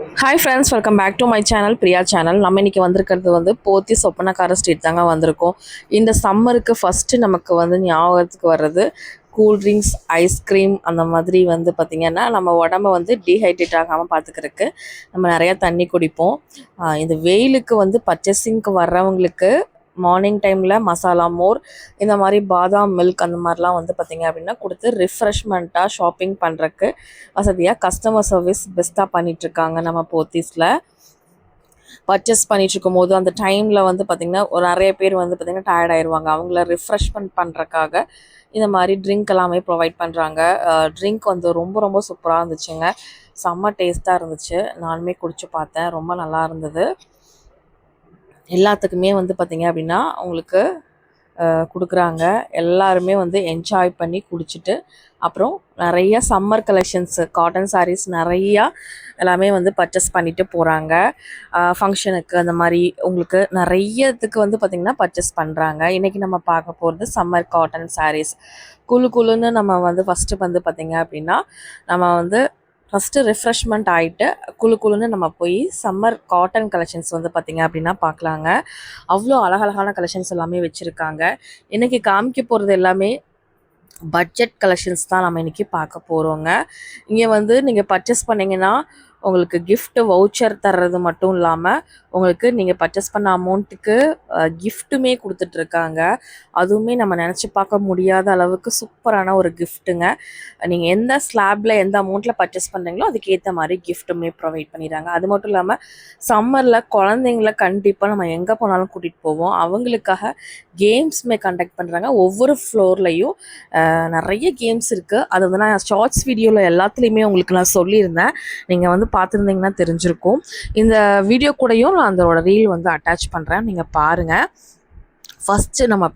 Hi friends, welcome back to my channel, Priya channel. நம்ம இன்றைக்கி வந்திருக்கிறது போத்தி சொப்பனக்கார ஸ்ட்ரீட் தாங்க வந்திருக்கோம். இந்த சம்மருக்கு ஃபஸ்ட்டு நமக்கு ஞாபகத்துக்கு வர்றது கூல்ட்ரிங்க்ஸ், ஐஸ்கிரீம் அந்த மாதிரி பார்த்திங்கன்னா நம்ம உடம்ப டீஹைட்ரேட் ஆகாமல் பார்த்துக்கிறதுக்கு நம்ம நிறையா தண்ணி குடிப்போம். இந்த வெயிலுக்கு பர்ச்சேசிங்க்கு வர்றவங்களுக்கு மார்னிங் டைமில் மசாலா மோர், இந்த மாதிரி பாதாம் மில்க் அந்த மாதிரிலாம் பார்த்திங்க அப்படின்னா கொடுத்து ரிஃப்ரெஷ்மெண்ட்டாக ஷாப்பிங் பண்ணுறக்கு வசதியாக கஸ்டமர் சர்வீஸ் பெஸ்ட்டாக பண்ணிகிட்ருக்காங்க நம்ம போத்தீஸில். பர்ச்சேஸ் பண்ணிகிட்ருக்கும் போது அந்த டைமில் பார்த்திங்கன்னா ஒரு நிறைய பேர் பார்த்திங்கன்னா டயர்ட் ஆயிடுவாங்க. அவங்கள ரிஃப்ரெஷ்மெண்ட் பண்ணுறக்காக இந்த மாதிரி ட்ரிங்க் எல்லாமே ப்ரொவைட் பண்ணுறாங்க. ட்ரிங்க் ரொம்ப ரொம்ப சூப்பராக இருந்துச்சுங்க. செம்ம டேஸ்ட்டாக இருந்துச்சு. நானுமே குடிச்சு பார்த்தேன், ரொம்ப நல்லா இருந்தது. எல்லாத்துக்குமே பார்த்திங்க அப்படின்னா உங்களுக்கு கொடுக்குறாங்க. எல்லாருமே என்ஜாய் பண்ணி குடிச்சிட்டு அப்புறம் நிறைய சம்மர் கலெக்ஷன்ஸு காட்டன் சாரீஸ் நிறையா எல்லாமே பர்ச்சேஸ் பண்ணிவிட்டு போகிறாங்க. ஃபங்க்ஷனுக்கு அந்த மாதிரி உங்களுக்கு நிறையத்துக்கு பார்த்திங்கன்னா பர்ச்சேஸ் பண்ணுறாங்க. இன்றைக்கி நம்ம பார்க்க போகிறது சம்மர் காட்டன் சாரீஸ். குழு குழுன்னு நம்ம ஃபஸ்ட்டு பார்த்திங்க அப்படின்னா நம்ம ஃபஸ்ட்டு ரெஃப்ரெஷ்மெண்ட் ஆகிட்டு குழு குழுன்னு நம்ம போய் சம்மர் காட்டன் கலெக்ஷன்ஸ் பார்த்திங்க அப்படின்னா பார்க்கலாங்க. அவ்வளோ அழகழகான கலெக்ஷன்ஸ் எல்லாமே வச்சுருக்காங்க. இன்றைக்கி காமிக்க போகிறது எல்லாமே பட்ஜெட் கலெக்ஷன்ஸ் தான் நம்ம இன்றைக்கி பார்க்க போகிறோங்க. இங்கே நீங்கள் பர்ச்சேஸ் பண்ணிங்கன்னா உங்களுக்கு கிஃப்ட் வவுச்சர் தர்றது மட்டும் இல்லாமல் உங்களுக்கு நீங்கள் பர்ச்சேஸ் பண்ண அமௌண்ட்டுக்கு கிஃப்ட்டுமே கொடுத்துட்ருக்காங்க. அதுவுமே நம்ம நினச்சி பார்க்க முடியாத அளவுக்கு சூப்பரான ஒரு கிஃப்ட்டுங்க. நீங்கள் எந்த ஸ்லாப்பில் எந்த அமௌண்ட்டில் பர்ச்சேஸ் பண்ணுறீங்களோ அதுக்கேற்ற மாதிரி கிஃப்ட்டுமே ப்ரொவைட் பண்ணிடுறாங்க. அது மட்டும் இல்லாமல் சம்மரில் குழந்தைங்கள கண்டிப்பாக நம்ம எங்கே போனாலும் கூட்டிகிட்டு போவோம். அவங்களுக்காக கேம்ஸுமே கண்டக்ட் பண்ணுறாங்க. ஒவ்வொரு ஃப்ளோர்லேயும் நிறைய கேம்ஸ் இருக்குது. அது நான் ஷார்ட்ஸ் வீடியோவில் எல்லாத்துலேயுமே உங்களுக்கு நான் சொல்லியிருந்தேன். நீங்கள் பார்த்துருந்தீங்கன்னா தெரிஞ்சிருக்கும். இந்த வீடியோ கூடயும் நான் அதோட ரீல் அட்டாச் பண்ணுறேன், நீங்கள் பாருங்கள். ஃபஸ்ட்டு நம்ம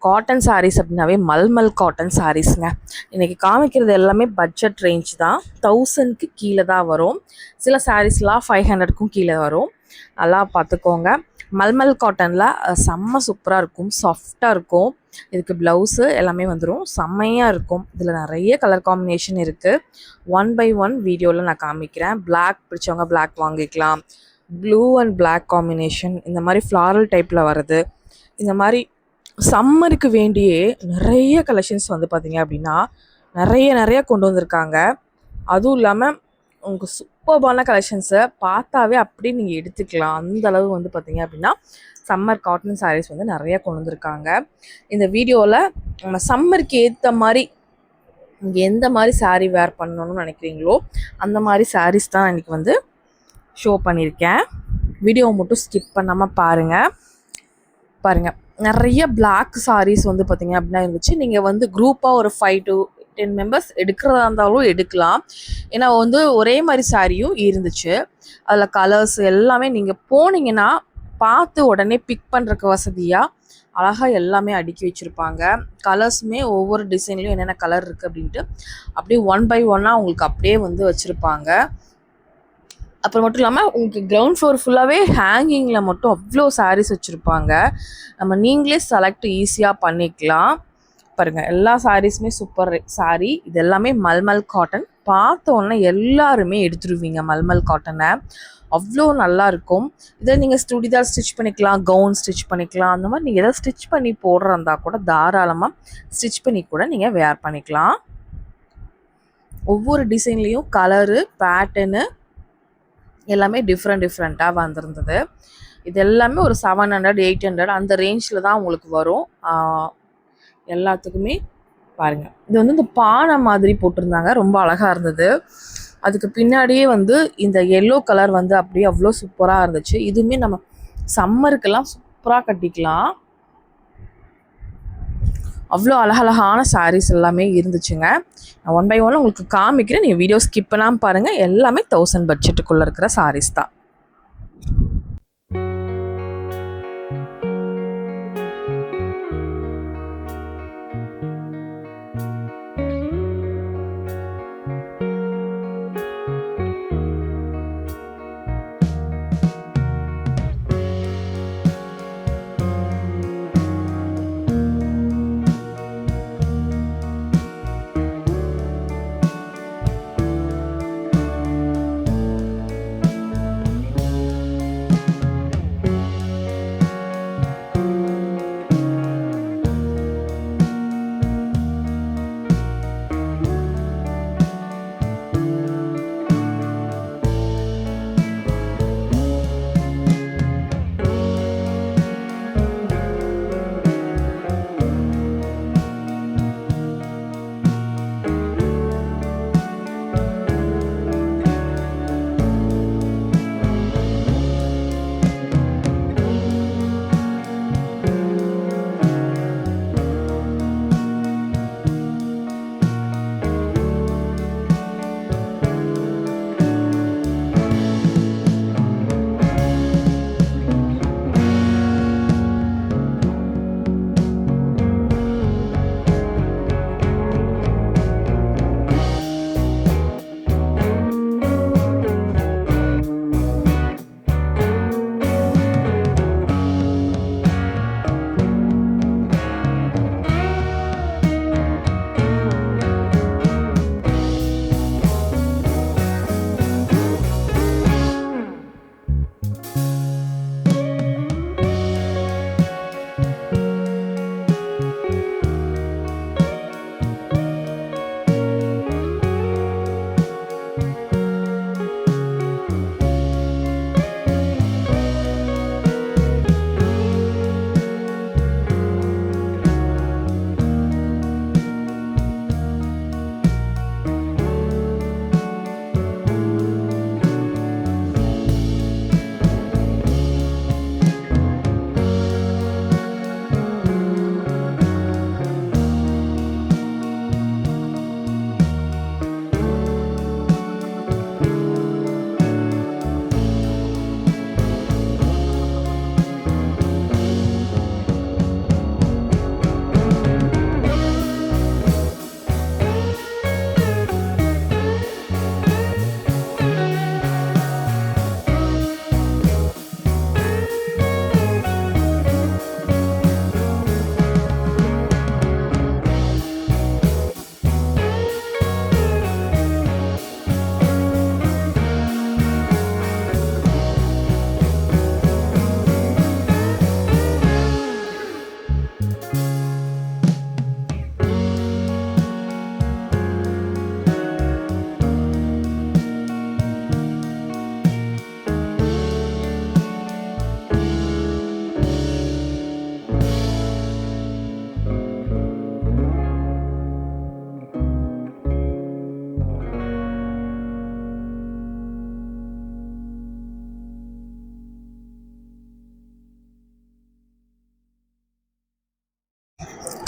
காட்டன் சாரீஸ் அப்படின்னாவே மல்மல் காட்டன் சாரீஸுங்க. இன்றைக்கி காமிக்கிறது எல்லாமே பட்ஜெட் ரேஞ்ச் தான். 1000க்கு கீழே தான் வரும். சில சாரீஸ்லாம் 500க்கும் கீழே வரும். நல்லா பார்த்துக்கோங்க. மல்மல் காட்டனில் செம்ம சூப்பராக இருக்கும், சாஃப்டாக இருக்கும். இதுக்கு ப்ளவுஸு எல்லாமே வந்துடும், செம்மையாக இருக்கும். இதில் நிறைய கலர் காம்பினேஷன் இருக்குது. 1 by 1 வீடியோவில் நான் காமிக்கிறேன். பிளாக் பிடிச்சவங்க பிளாக் வாங்கிக்கலாம். ப்ளூ அண்ட் பிளாக் காம்பினேஷன், இந்த மாதிரி ஃப்ளாரல் டைப்பில் வருது. இந்த மாதிரி சம்மருக்கு வேண்டியே நிறைய கலெக்ஷன்ஸ் பார்த்திங்க அப்படின்னா நிறைய கொண்டு வந்திருக்காங்க. அதுவும் இல்லாமல் உங்களுக்கு சூப்பர்பான கலெக்ஷன்ஸை பார்த்தாவே அப்படியே நீங்கள் எடுத்துக்கலாம். அந்தளவு பார்த்திங்க அப்படின்னா சம்மர் காட்டன் சாரீஸ் நிறைய கொண்டு வந்திருக்காங்க. இந்த வீடியோவில் நம்ம சம்மருக்கு ஏற்ற மாதிரி இங்கே எந்த மாதிரி சாரீ வேர் பண்ணணும்னு நினைக்கிறீங்களோ அந்த மாதிரி சாரீஸ் தான் இன்றைக்கி ஷோ பண்ணியிருக்கேன். வீடியோவை மட்டும் ஸ்கிப் பண்ணாமல் பாருங்கள். நிறைய பிளாக் சாரீஸ் பார்த்திங்க அப்படின்னா இருந்துச்சு. நீங்கள் குரூப்பாக ஒரு 5 to 10 மெம்பர்ஸ் எடுக்கிறதா இருந்தாலும் எடுக்கலாம். ஏன்னா ஒரே மாதிரி சாரியும் இருந்துச்சு. அதில் கலர்ஸ் எல்லாமே நீங்கள் போனீங்கன்னா பார்த்து உடனே பிக் பண்ணுறக்கு வசதியாக அழகாக எல்லாமே அடுக்கி வச்சுருப்பாங்க. கலர்ஸுமே ஒவ்வொரு டிசைன்லேயும் என்னென்ன கலர் இருக்குது அப்படின்ட்டு அப்படியே 1 by 1 உங்களுக்கு அப்படியே வச்சுருப்பாங்க. அப்புறம் மட்டும் இல்லாமல் உங்களுக்கு கிரவுண்ட் ஃப்ளோர் ஃபுல்லாகவே ஹேங்கிங்கில் மட்டும் அவ்வளோ சாரீஸ் வச்சுருப்பாங்க. நம்ம நீங்களே செலக்ட் ஈஸியாக பண்ணிக்கலாம். பாருங்கள், எல்லா சாரீஸுமே சூப்பர் சாரீ. இது எல்லாமே மல்மல் காட்டன். பார்த்தோன்னே எல்லாருமே எடுத்துருவீங்க மல்மல் காட்டனை. அவ்வளோ நல்லாயிருக்கும். இதை நீங்கள் சுடிதார் ஸ்டிச் பண்ணிக்கலாம், கவுன் ஸ்டிச் பண்ணிக்கலாம். அந்த மாதிரி நீங்கள் எதாவது ஸ்டிச் பண்ணி போடுறதா கூட தாராளமாக ஸ்டிச் பண்ணி கூட நீங்கள் வேர் பண்ணிக்கலாம். ஒவ்வொரு டிசைன்லேயும் கலரு பேட்டர்னு எல்லாமே டிஃப்ரெண்ட்டாக வந்திருந்தது. இது எல்லாமே ஒரு 700 800 அந்த ரேஞ்சில் தான் உங்களுக்கு வரும். எல்லாத்துக்குமே பாருங்கள், இது இந்த பானை மாதிரி போட்டிருந்தாங்க, ரொம்ப அழகாக இருந்தது. அதுக்கு பின்னாடியே இந்த எல்லோ கலர் அப்படியே அவ்வளோ சூப்பராக இருந்துச்சு. இதுவுமே நம்ம சம்மருக்கெல்லாம் சூப்பராக கட்டிக்கலாம். அவ்வளோ அழகழகான சாரீஸ் எல்லாமே இருந்துச்சுங்க. நான் 1 by 1 உங்களுக்கு காமிக்கிறேன். நீங்கள் வீடியோ ஸ்கிப் பண்ணாமல் பாருங்கள். எல்லாமே 1000 பட்ஜெட்டுக்குள்ளே இருக்கிற சாரீஸ் தான்.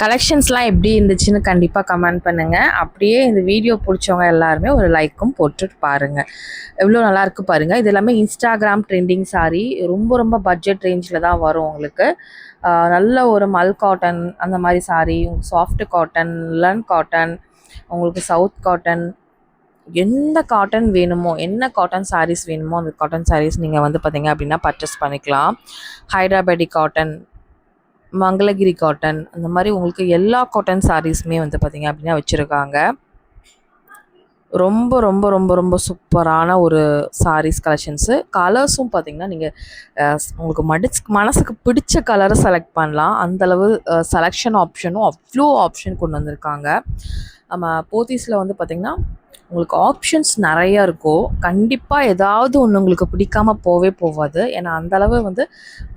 கலெக்ஷன்ஸ்லாம் எப்படி இருந்துச்சுன்னு கண்டிப்பாக கமெண்ட் பண்ணுங்கள். அப்படியே இந்த வீடியோ பிடிச்சவங்க எல்லாருமே ஒரு லைக்கும் போட்டுட்டு பாருங்கள். எவ்வளோ நல்லாயிருக்கு பாருங்கள். இது எல்லாமே இன்ஸ்டாகிராம் ட்ரெண்டிங் சாரீ. ரொம்ப ரொம்ப பட்ஜெட் ரேஞ்சில் தான் வரும் உங்களுக்கு. நல்ல ஒரு மல் காட்டன் அந்த மாதிரி சாரீ, உங்களுக்கு சாஃப்ட் காட்டன், லன் காட்டன், உங்களுக்கு சவுத் காட்டன், எந்த காட்டன் வேணுமோ, என்ன காட்டன் சாரீஸ் வேணுமோ அந்த காட்டன் சாரீஸ் நீங்கள் வந்து பார்த்தீங்க அப்படின்னா பர்ச்சேஸ் பண்ணிக்கலாம். ஹைதராபாடி காட்டன், மங்களகிரி காட்டன், அந்த மாதிரி உங்களுக்கு எல்லா காட்டன் சாரீஸுமே வந்து பார்த்திங்க அப்படின்னா வச்சுருக்காங்க. ரொம்ப ரொம்ப ரொம்ப ரொம்ப சூப்பரான ஒரு சாரீஸ் கலெக்ஷன்ஸு. கலர்ஸும் பார்த்திங்கன்னா நீங்கள் உங்களுக்கு மனசுக்கு பிடிச்ச கலரை செலக்ட் பண்ணலாம். அந்தளவு செலெக்ஷன் ஆப்ஷனும் அவ்வளோ ஆப்ஷன் கொண்டு வந்திருக்காங்க. நம்ம போத்தீஸில் வந்து பார்த்திங்கன்னா உங்களுக்கு ஆப்ஷன்ஸ் நிறையா இருக்கும். கண்டிப்பாக ஏதாவது ஒன்று உங்களுக்கு பிடிக்காமல் போவே போகாது. ஏன்னா அந்தளவு வந்து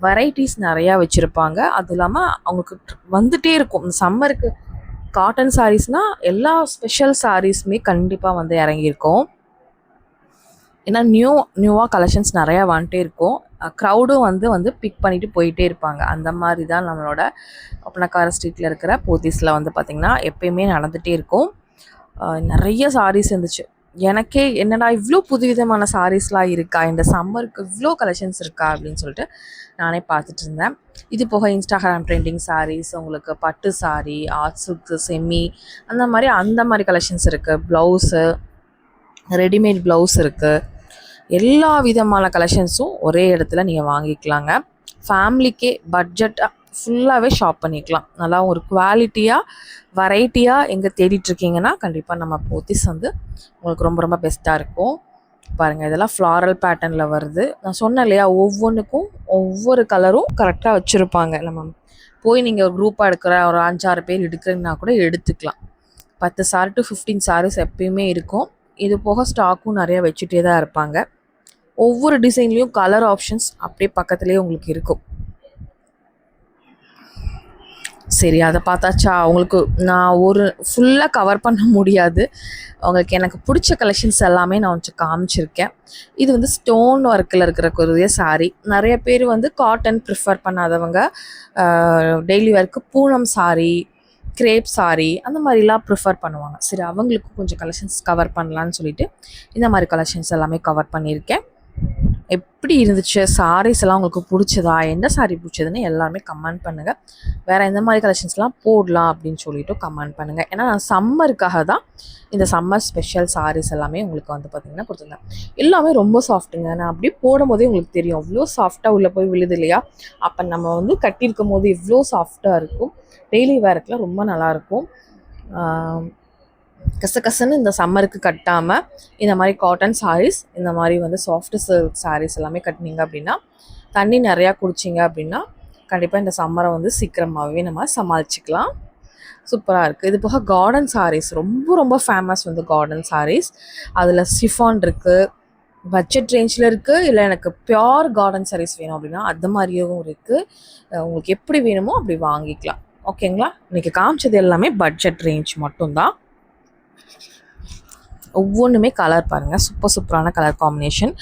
வெரைட்டிஸ் நிறையா வச்சுருப்பாங்க. அதுவும் இல்லாமல் அவங்களுக்கு வந்துகிட்டே இருக்கும். இந்த சம்மருக்கு காட்டன் சாரீஸ்னால் எல்லா ஸ்பெஷல் சாரீஸுமே கண்டிப்பாக வந்து இறங்கியிருக்கும். ஏன்னா நியூவாக கலெக்ஷன்ஸ் நிறையா வந்துட்டே இருக்கும். க்ரௌடும் வந்து பிக் பண்ணிவிட்டு போயிட்டே இருப்பாங்க. அந்த மாதிரி தான் நம்மளோட ஒப்பனக்கார ஸ்ட்ரீட்டில் இருக்கிற போத்தீஸில் வந்து பார்த்திங்கன்னா எப்பயுமே நடந்துகிட்டே இருக்கும். நிறைய சாரீஸ் இருந்துச்சு. எனக்கே என்னடா இவ்வளோ புதுவிதமான சாரீஸ்லாம் இருக்கா, இந்த சம்மருக்கு இவ்வளோ கலெக்ஷன்ஸ் இருக்கா அப்படின்னு சொல்லிட்டு நானே பார்த்துட்டு இருந்தேன். இது போக இன்ஸ்டாகிராம் ட்ரெண்டிங் சாரீஸ், உங்களுக்கு பட்டு சாரீ, ஆர்ட் சில்க்கு, செமி, அந்த மாதிரி கலெக்ஷன்ஸ் இருக்குது. ப்ளவுஸு, ரெடிமேட் ப்ளவுஸ் இருக்குது. எல்லா விதமான கலெக்ஷன்ஸும் ஒரே இடத்துல நீங்கள் வாங்கிக்கலாங்க. ஃபேமிலிக்கே பட்ஜெட்டாக ஃபுல்லாகவே ஷாப் பண்ணிக்கலாம். நல்லா ஒரு குவாலிட்டியாக வெரைட்டியாக எங்கே தேடிட்டுருக்கீங்கன்னா கண்டிப்பாக நம்ம போத்தீஸ் வந்து உங்களுக்கு ரொம்ப ரொம்ப பெஸ்ட்டாக இருக்கும். பாருங்கள், இதெல்லாம் ஃப்ளாரல் பேட்டர்னில் வருது. நான் சொன்னேன் இல்லையா, ஒவ்வொன்றுக்கும் ஒவ்வொரு கலரும் கரெக்டாக வச்சுருப்பாங்க. நம்ம போய் நீங்கள் ஒரு குரூப்பாக எடுக்கிற ஒரு 5-6 பேர் எடுக்கிறீங்கன்னா கூட எடுத்துக்கலாம். 10 சாரி டு 15 சாரீஸ் எப்பயுமே இருக்கும். இது போக ஸ்டாக்கும் நிறையா வச்சுட்டே தான் இருப்பாங்க. ஒவ்வொரு டிசைன்லேயும் கலர் ஆப்ஷன்ஸ் அப்படியே பக்கத்துலேயே உங்களுக்கு இருக்கும். சரி, அதை பார்த்தாச்சா? உங்களுக்கு நான் ஒரு ஃபுல்லாக கவர் பண்ண முடியாது. உங்களுக்கு எனக்கு பிடிச்ச கலெக்ஷன்ஸ் எல்லாமே நான் கொஞ்சம் காமிச்சிருக்கேன். இது வந்து ஸ்டோன் ஒர்க்கில் இருக்கிற சாரீ. நிறைய பேர் வந்து காட்டன் ப்ரிஃபர் பண்ணாதவங்க daily work Poonam sari, crepe sari அந்த மாதிரிலாம் ப்ரிஃபர் பண்ணுவாங்க. சரி, அவங்களுக்கு கொஞ்சம் கலெக்ஷன்ஸ் கவர் பண்ணலான்னு சொல்லிட்டு இந்த மாதிரி கலெக்ஷன்ஸ் எல்லாமே கவர் பண்ணியிருக்கேன். எப்படி இருந்துச்சு சாரீஸ் எல்லாம் உங்களுக்கு பிடிச்சதா, எந்த சாரீ பிடிச்சதுன்னு எல்லாருமே கமெண்ட் பண்ணுங்கள். வேறு எந்த மாதிரி கலெக்ஷன்ஸ்லாம் போடலாம் அப்படின்னு சொல்லிட்டு கமெண்ட் பண்ணுங்கள். ஏன்னா நான் சம்மருக்காக தான் இந்த சம்மர் ஸ்பெஷல் சாரீஸ் எல்லாமே உங்களுக்கு வந்து பார்த்திங்கன்னா கொடுத்துருந்தேன். எல்லாமே ரொம்ப சாஃப்ட்டுங்க. நான் அப்படியே போடும்போதே உங்களுக்கு தெரியும் அவ்வளோ சாஃப்டாக உள்ளே போய் விழுது இல்லையா. அப்போ நம்ம வந்து கட்டியிருக்கும் போது இவ்வளோ சாஃப்டாக இருக்கும். டெய்லி வேர்க்கெலாம் ரொம்ப நல்லாயிருக்கும். கசகசன்னு இந்த சம்மருக்கு கட்டாமல் இந்த மாதிரி காட்டன் சாரீஸ், இந்த மாதிரி வந்து சாஃப்ட் சில்க் சாரீஸ் எல்லாமே கட்டினீங்க அப்படின்னா, தண்ணி நிறையா குடிச்சிங்க அப்படின்னா கண்டிப்பாக இந்த சம்மரை வந்து சீக்கிரமாகவே நம்ம சமாளிச்சிக்கலாம். சூப்பராக இருக்குது. இது போக கார்டன் சாரீஸ் ரொம்ப ரொம்ப ஃபேமஸ் வந்து கார்டன் சாரீஸ். அதில் சிஃபான் இருக்குது, பட்ஜெட் ரேஞ்சில் இருக்குது. இல்லை எனக்கு பியோர் கார்டன் சாரீஸ் வேணும் அப்படின்னா அது மாதிரியும் இருக்குது. உங்களுக்கு எப்படி வேணுமோ அப்படி வாங்கிக்கலாம். ஓகேங்களா? இன்றைக்கி காமிச்சது எல்லாமே பட்ஜெட் ரேஞ்ச் மட்டும்தான். ஒவ்வொன்றுமே கலர் பாருங்கள், சூப்பரான கலர் காம்பினேஷன்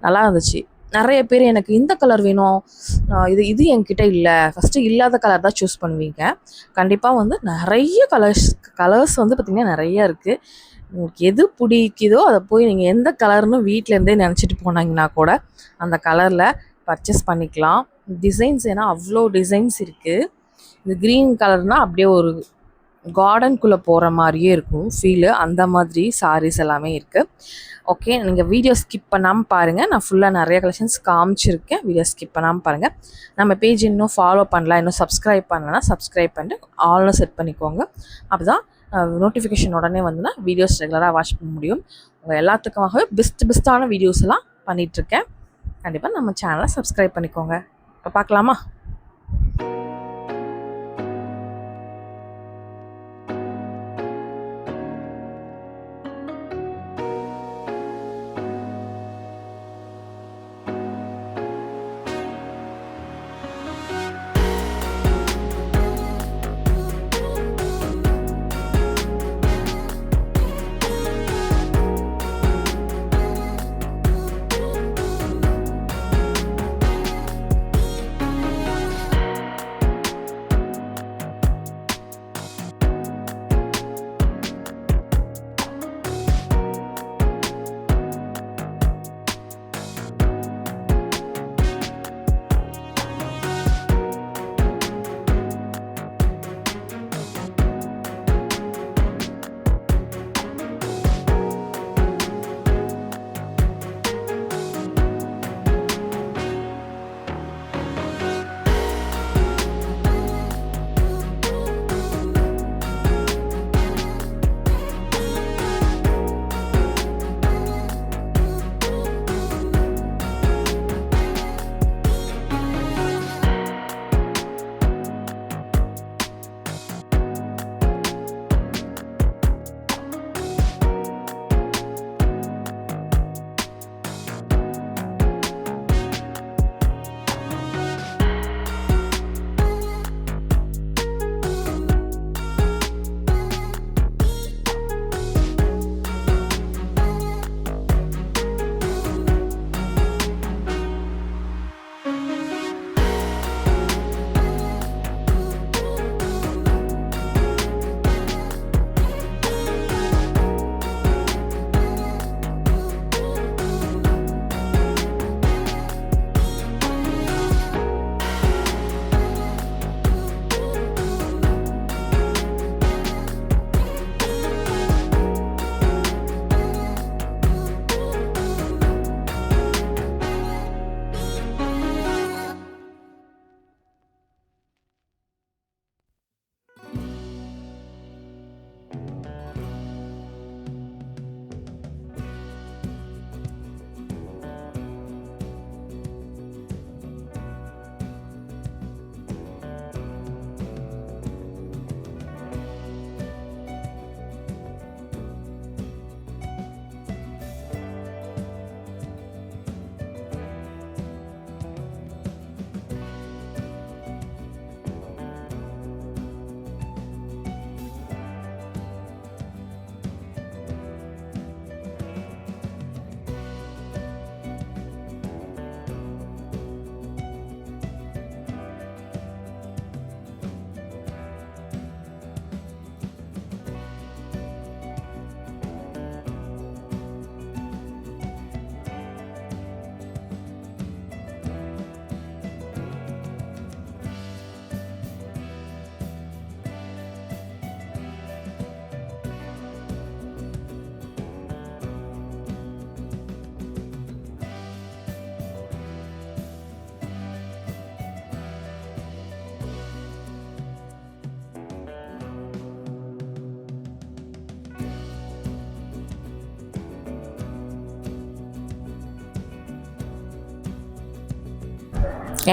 நல்லா இருந்துச்சு. நிறைய பேர் எனக்கு இந்த கலர் வேணும், இது என்கிட்ட இல்லை, ஃபஸ்ட்டு இல்லாத கலர் தான் சூஸ் பண்ணுவீங்க. கண்டிப்பாக வந்து நிறைய கலர்ஸ் வந்து பார்த்திங்கன்னா நிறைய இருக்குது. உங்களுக்கு எது பிடிக்குதோ அதை போய் நீங்கள் எந்த கலர்னு வீட்டிலேருந்தே நினச்சிட்டு போனாங்கன்னா கூட அந்த கலரில் பர்ச்சேஸ் பண்ணிக்கலாம். டிசைன்ஸ் ஏன்னா அவ்வளோ டிசைன்ஸ் இருக்குது. இது க்ரீன் கலர்னால் அப்படியே ஒரு கார்டனுக்குள்ளே போகிற மாதிரியே இருக்கும் ஃபீலு. அந்த மாதிரி சாரீஸ் எல்லாமே இருக்குது. ஓகே, நீங்கள் வீடியோ ஸ்கிப் பண்ணாமல் பாருங்கள். நான் ஃபுல்லாக நிறைய கலெக்ஷன்ஸ் காமிச்சிருக்கேன். வீடியோ ஸ்கிப் பண்ணாமல் பாருங்கள். நம்ம பேஜ் இன்னும் ஃபாலோ பண்ணலாம், இன்னும் சப்ஸ்கிரைப் பண்ணலன்னா சப்ஸ்கிரைப் பண்ணிட்டு ஆல்னு செட் பண்ணிக்கோங்க. அப்படி தான் நோட்டிஃபிகேஷன் உடனே வந்துன்னா வீடியோஸ் ரெகுலராக வாட்ச் பண்ண முடியும். உங்கள் எல்லாத்துக்குமாகவே பெஸ்ட்டான வீடியோஸ் எல்லாம் பண்ணிகிட்ருக்கேன். கண்டிப்பாக நம்ம சேனலை சப்ஸ்கிரைப் பண்ணிக்கோங்க. இப்போ பார்க்கலாமா?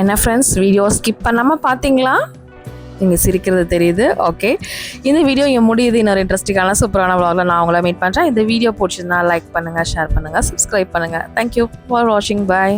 என்ன ஃப்ரெண்ட்ஸ், வீடியோ ஸ்கிப் பண்ணாமல் பார்த்தீங்களா? நீங்கள் சிரிக்கிறது தெரியுது. ஓகே, இந்த வீடியோ இங்கே முடியுது. இன்னொரு இன்ட்ரெஸ்டிங்கான சூப்பரான vlogல நான் உங்களை மீட் பண்ணுறேன். இந்த வீடியோ பிடிச்சிருந்தா லைக் பண்ணுங்கள், ஷேர் பண்ணுங்கள், சப்ஸ்கிரைப் பண்ணுங்கள். தேங்க்யூ ஃபார் வாட்சிங். பாய்.